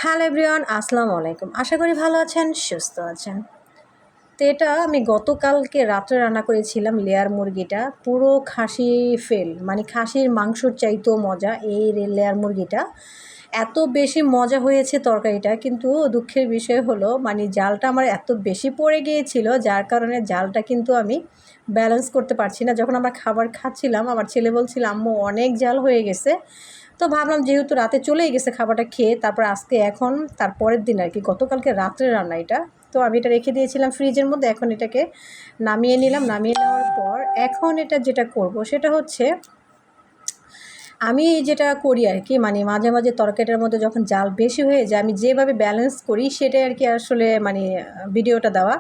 Hello everyone, আসসালামু আলাইকুম। আশা করি ভালো আছেন, সুস্থ আছেন। তো এটা আমি গতকালকে রাত্রে রান্না করেছিলাম লেয়ার মুরগিটা। পুরো খাসি ফেল, মানে খাসির মাংসর চাইতেও মজা এই লেয়ার মুরগিটা। এত বেশি মজা হয়েছে তরকারিটা, কিন্তু দুঃখের বিষয় হলো মানে জালটা আমার এত বেশি পড়ে গিয়েছিল, যার কারণে জালটা কিন্তু আমি ব্যালেন্স করতে পারছি না। যখন আমরা খাবার খাচ্ছিলাম আমার ছেলে বলছিল, আম্মু অনেক জাল হয়ে গেছে। তো ভাবলাম যেহেতু রাতে চলেই গেছে খাবারটা খেয়ে, তারপর আজকে এখন তার পরের দিন আর কি, গতকালকে রাত্রে রান্না এটা। তো আমি এটা রেখে দিয়েছিলাম ফ্রিজের মধ্যে, এখন এটাকে নামিয়ে নিলাম। নামিয়ে নেওয়ার পর এখন এটা যেটা করব সেটা হচ্ছে, আমি যেটা করি আর কি, মানে মাঝে মাঝে তরকারিটার মধ্যে যখন জাল বেশি হয়ে যায় আমি যেভাবে ব্যালেন্স করি সেটাই আর কি আসলে মানে ভিডিওটা দেওয়া।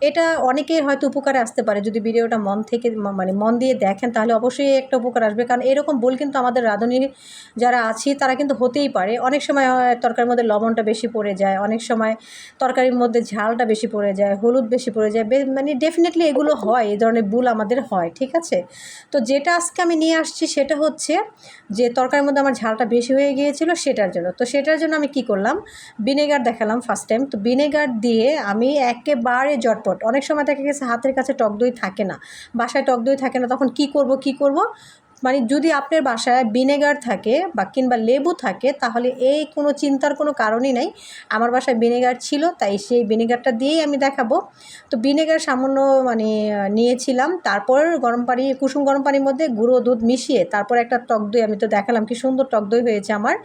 এটা অনেকের হয়তো উপকারে আসতে পারে, যদি ভিডিওটা মন থেকে মানে মন দিয়ে দেখেন তাহলে অবশ্যই একটা উপকার আসবে। কারণ এরকম ভুল কিন্তু আমাদের রাঁধুনি যারা আছি তারা কিন্তু হতেই পারে। অনেক সময় হয় তরকারির মধ্যে লবণটা বেশি পড়ে যায়, অনেক সময় তরকারির মধ্যে ঝালটা বেশি পড়ে যায়, হলুদ বেশি পড়ে যায়, মানে ডেফিনেটলি এগুলো হয়, এই ধরনের ভুল আমাদের হয়, ঠিক আছে। তো যেটা আজকে আমি নিয়ে আসছি সেটা হচ্ছে যে তরকারির মধ্যে আমার ঝালটা বেশি হয়ে গিয়েছিল সেটার জন্য। তো সেটার জন্য আমি কি করলাম, ভিনেগার দেখালাম ফার্স্ট টাইম। তো ভিনেগার দিয়ে আমি একেবারে জটপট, অনেক সময় দেখা গেছে হাতের কাছে টক দই থাকে না, বাসায় টক দই থাকে না, তখন কি করব, মানে যদি আপনার বাসায় ভিনেগার থাকে বা কিংবা লেবু থাকে তাহলে এই কোনো চিন্তার কোনো কারণই নাই। আমার বাসায় ভিনেগার ছিল, তাই সেই ভিনেগারটা দিয়েই আমি দেখাবো। তো ভিনেগার সামান্য মানে নিয়েছিলাম, তারপর গরম পানি, কুসুম গরম পানির মধ্যে গুঁড়ো দুধ মিশিয়ে তারপর একটা টক দই, আমি তো দেখালাম কি সুন্দর টক দই হয়েছে আমার।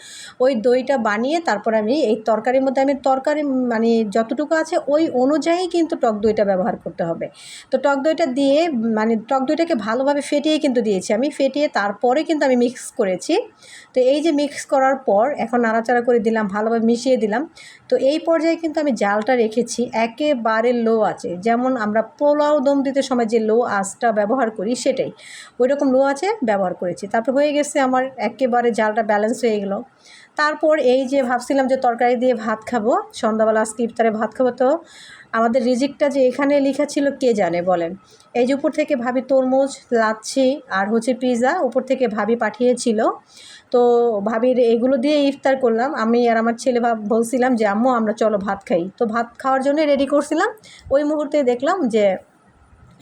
ওই দইটা বানিয়ে তারপর আমি এই তরকারির মধ্যে, আমি তরকারি মানে যতটুকু আছে ওই অনুযায়ী কিন্তু টক দইটা ব্যবহার করতে হবে। তো টক দইটা দিয়ে মানে টক দইটাকে ভালোভাবে ফেটিয়ে কিন্তু দিয়েছি, আমি ফেটিয়ে তারপরে কিন্তু আমি মিক্স করেছি। তো এই যে মিক্স করার পর এখন নাড়াচাড়া করে দিলাম, ভালোভাবে মিশিয়ে দিলাম। তো এই পর্যায়ে কিন্তু আমি জালটা রেখেছি একেবারে লো আছে, যেমন আমরা পোলাও দম দিতে সময় যে লো আঁচটা ব্যবহার করি সেটাই, ওই রকম লো আঁচে ব্যবহার করেছি। তারপর হয়ে গেছে আমার একেবারে জালটা ব্যালেন্স হয়ে গেলো। তারপর এই যে ভাবছিলাম যে তরকারি দিয়ে ভাত খাবো সন্ধ্যাবেলা, আজকে ইফতারে ভাত খাবো। তো আমাদের রিজিকটা যে এখানে লেখা ছিল কে জানে বলেন। এই যে উপর থেকে ভাবি তরমুজ, লাচ্ছি আর হচ্ছে পিৎজা উপর থেকে ভাবি পাঠিয়েছিল। তো ভাবির এগুলো দিয়ে ইফতার করলাম। আমি আর আমার ছেলে বলছিলাম যে আম্মু আমরা চলো ভাত খাই, তো ভাত খাওয়ার জন্য রেডি করছিলাম, ওই মুহূর্তে দেখলাম যে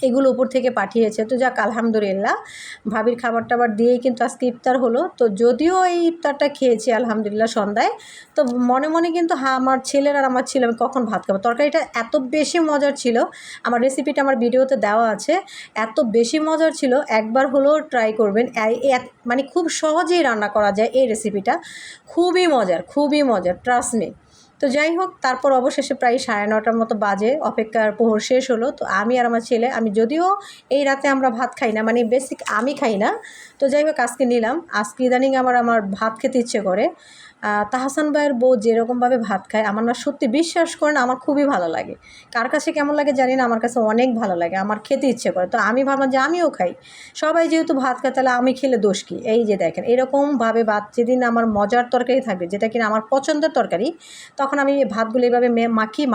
এগুলো উপর থেকে পাঠিয়েছে। তো যাক আলহামদুলিল্লাহ, ভাবির খাবার টাবার দিয়েই কিন্তু আজকে ইফতার হলো। তো যদিও এই ইফতারটা খেয়েছি আলহামদুলিল্লাহ সন্ধ্যায়, তো মনে মনে কিন্তু হ্যাঁ আমার ছেলের আর আমার ছিল আমি কখন ভাত খাবো। তরকারিটা এত বেশি মজার ছিল, আমার রেসিপিটা আমার ভিডিওতে দেওয়া আছে, এত বেশি মজার ছিল, একবার হলেও ট্রাই করবেন। মানে খুব সহজেই রান্না করা যায় এই রেসিপিটা, খুবই মজার, খুবই মজার, ট্রাস্ট মি। তো যাই হোক, তারপর অবশেষে প্রায় 9:30 মতো বাজে, অপেক্ষার প্রহর শেষ হলো। তো আমি আর আমার ছেলে, আমি যদিও এই রাতে আমরা ভাত খাই না, মানে বেসিক আমি খাই না। তো যাই হোক আজকে নিলাম, আজকে ইদানিং আমার ভাত খেতে ইচ্ছে করে। তাহসান ভাইয়ের বউ যেরকমভাবে ভাত খায় আমার না সত্যি, বিশ্বাস করেন আমার খুবই ভালো লাগে। কার কাছে কেমন লাগে জানি না, আমার কাছে অনেক ভালো লাগে, আমার খেতে ইচ্ছে করে। তো আমি ভাবলাম যে আমিও খাই, সবাই যেহেতু ভাত খায় তাহলে আমি খেলে দোষ কী। এই যে দেখেন এরকমভাবে ভাত, যেদিন আমার মজার তরকারি থাকবে যেটা কিনা আমার পছন্দের তরকারি, তখন আমি ভাতগুলো এভাবে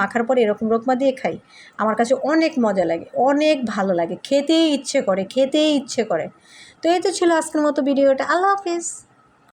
মাখার পরে এরকম রোকমা দিয়ে খাই। আমার কাছে অনেক মজা লাগে, অনেক ভালো লাগে, খেতেই ইচ্ছে করে, খেতেই ইচ্ছে করে। তো এই তো ছিল আজকের মতো ভিডিওটা। আল্লাহ হাফিজ।